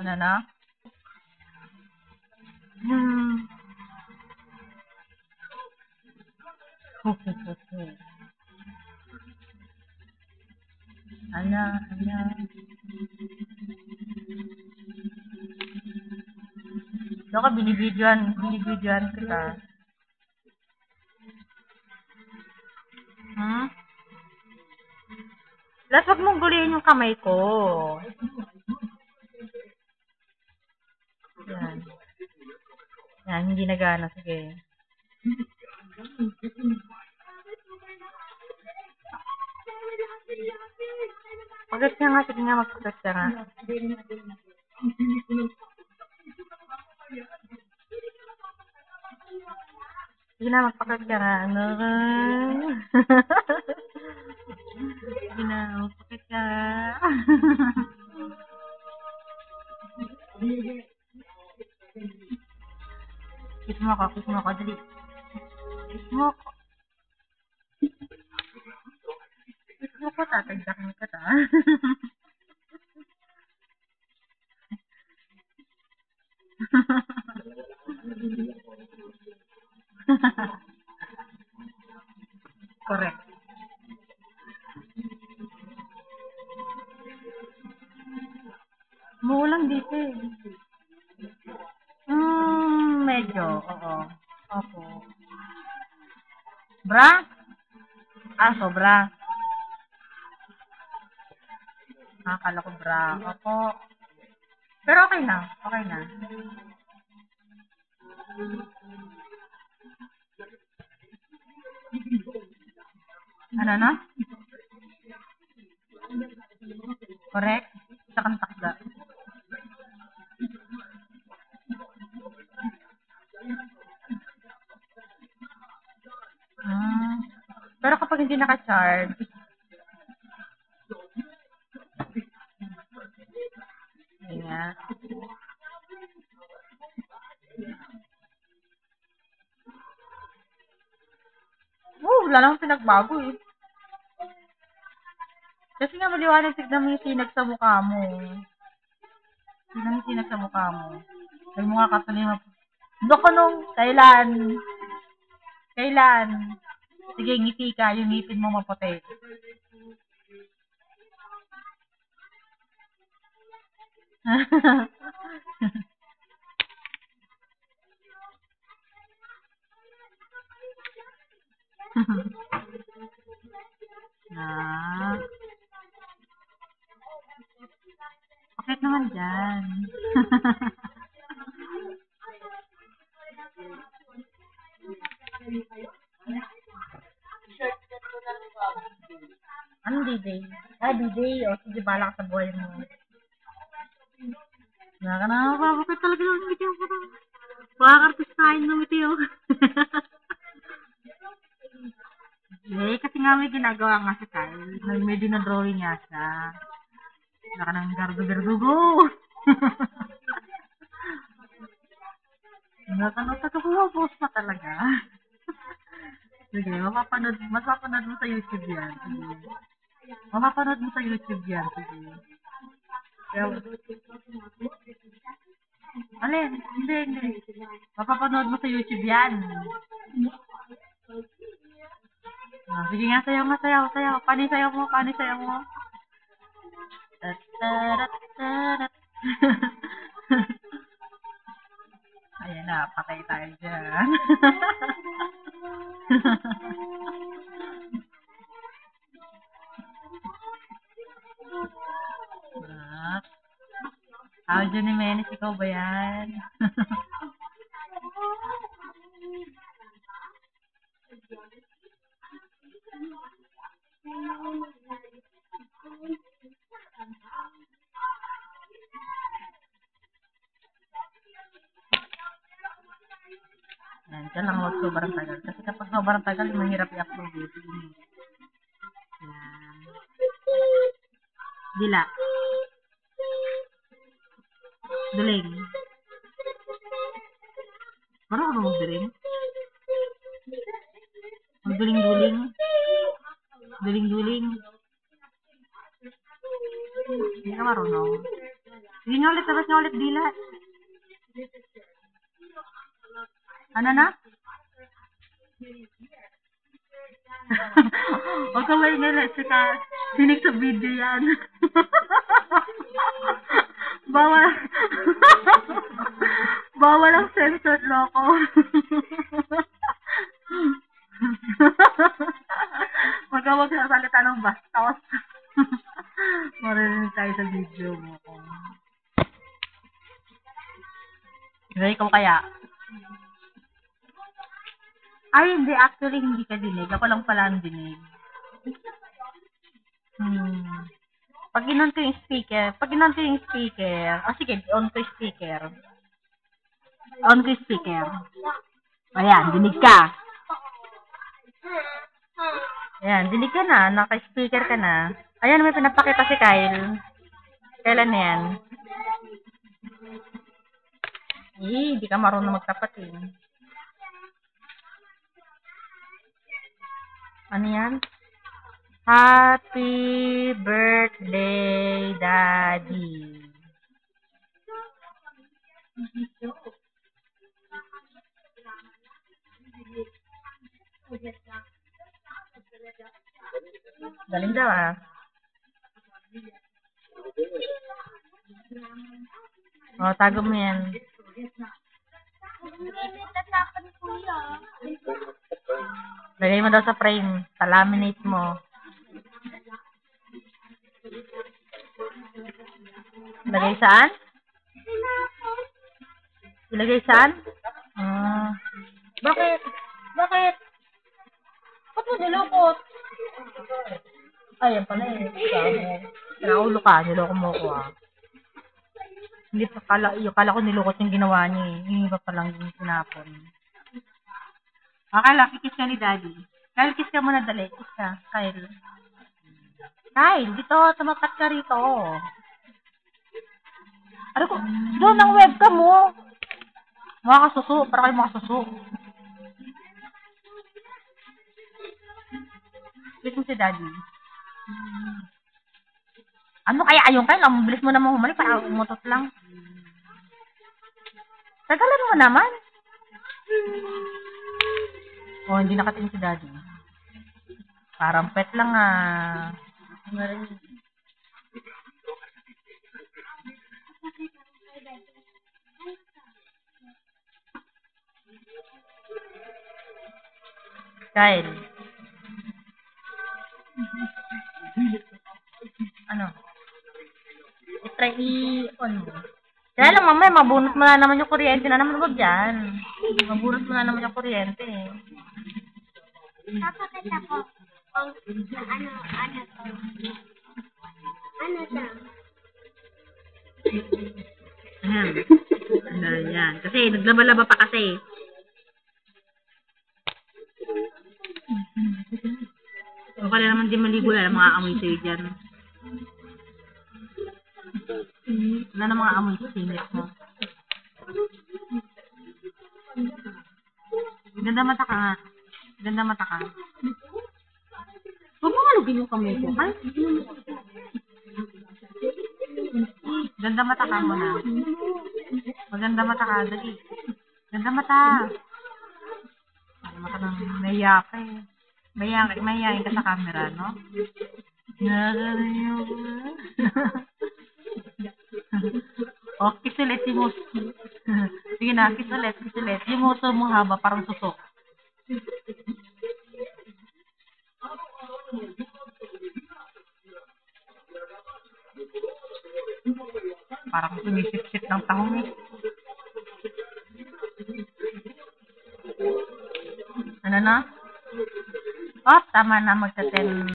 Ano na? Hmm. Ano, ano. Baka binibidyoan kita. Hmm? Last, wag mong gulihin yung kamay ko. Yan. Yan, hindi nagana. Sige. Pagat ka nga. Sige nga, magpagat ka nga. Sige na, magpagat ka nga. Ano? Sige na, magpagat ka nga. Kiss mo ako, kiss mo ako. Dali. Kiss mo ako. Kiss mo ko, tatagdakin ka ta. Correct. Muulan dito eh. Medyo, oo. Opo. Bra? Ah, sobra. Akala ko bra. Opo. Pero okay na. Okay na. Ano na? Correct? Isa kang takda. Hmm. Pero kapag hindi naka-charge, yun nga. Wala namang pinagbago eh. Kasi nga maliwanag, tignan mo yung sinag sa mukha mo. Tignan mo yung sinag sa mukha mo. Ay mo nga katuloy mo. Naku nung, kailan? Kailan? Sige, ngiti ka, yung ngipin mo maputi. Ah, bakit naman dyan? Anong D-Day? Ah, D-Day. O, sige, bala ka sa buhay mo. Wala ka na, bakit talaga yung ngiti mo? Pakakartistahin ng ngiti mo. Eh, kasi nga may ginagawa nga si Kyle. May dinadrawing nga siya. Wala ka ng gardo-gardugo. Wala ka nang pumapos pa talaga. Sige, mapapanood mo sa YouTube yan. Sige. Mapapanood mo sa YouTube yan. Sige. Kaya, alin? Hindi, hindi. Mapapanood mo sa YouTube yan. Ah, sige nga, sayaw nga, sayaw, sayaw. Paano yung sayaw mo? Paano yung sayaw mo? Tatarat. Ayan na, patay tayo dyan. Ah, Audio ni Menes, ikaw ba yan? Yan, dyan lang huwag sobrang tagal. Kasi kapag sobrang tagal, mahirap i-upload ito. Yan. Dila. Duling. Parang ano magduling? Magduling-duling. Duling-duling. Hindi ka marunong. Sige nga ulit, sabas nga ulit dila. Ano na? Huwag ka maingay, saka sinig sa video yan. Bawal. Bawal ang sensor, loko. Huwag ka magsasalita ng bastos. Marinig tayo sa video mo. Ready ko kaya? Ay, hindi. Actually, hindi ka dinig. Ako lang pala ang dinig. Pag inon ko yung speaker, sige, on ko yung speaker. On ko yung speaker. Ayan, dinig ka. Ayan, dinig ka na. Naka-speaker ka na. Ayan, may pinapakita si Kyle. Kailan yan? Hindi ka marunong magtapat eh. Ano yan? Happy birthday, Daddy. Galing daw ah. O, tago mo yan. Lagay mo daw sa frame. Laminate mo. Lagay saan? Ilagay saan? Bakit? Bakit? Ba't mo nilukot? Ayan pala eh. Nakaulo ka. Niloko mo ko ah. Hindi pa kala ko nilukot yung ginawa niya eh. Yung iba pa lang yung sinapon. Akala, kikis ka ni Daddy. Kyle, kiss ka muna dali. Kiss ka. Kyle. Kyle, dito. Tumapat ka rito. Ano ko? Doon ang webcam mo. Mga kasuso. Para kayo mga kasuso. Kiss mo si Daddy. Ano kaya ayun Kyle? Ang bilis mo naman humalik. Para umutot lang. Tagalan mo naman. Oh, hindi nakatingin si Daddy. Parang pet lang ah. Kyle. Ano? I-try i-on mo. Kaya lang mamaya, mabunot mo na naman yung kuryente na naman ba dyan? Mabunot mo na naman yung kuryente eh. Napakita ko. Ano to? Ano to? Ayan. Kasi, naglaba-laba pa kasi. O kaya naman di maligo yan, mga amoy sa'yo dyan. Wala na mga amoy sa singlet mo. Ganda mata ka nga. Ganda mata ka. Huwag mo malugin yung kamay ko, ha? Ganda mata ka mo na. Maganda mata ka, dali. Ganda mata. Mata nang naiya ka eh. Mahihayin ka sa camera, no? Oh, kiss ulit yung muso. Sige na, kiss ulit. Yung muso mo haba, parang susok. Parang sumisip-sip ng tahong eh. Ano na? Oh, tama na, magta-10.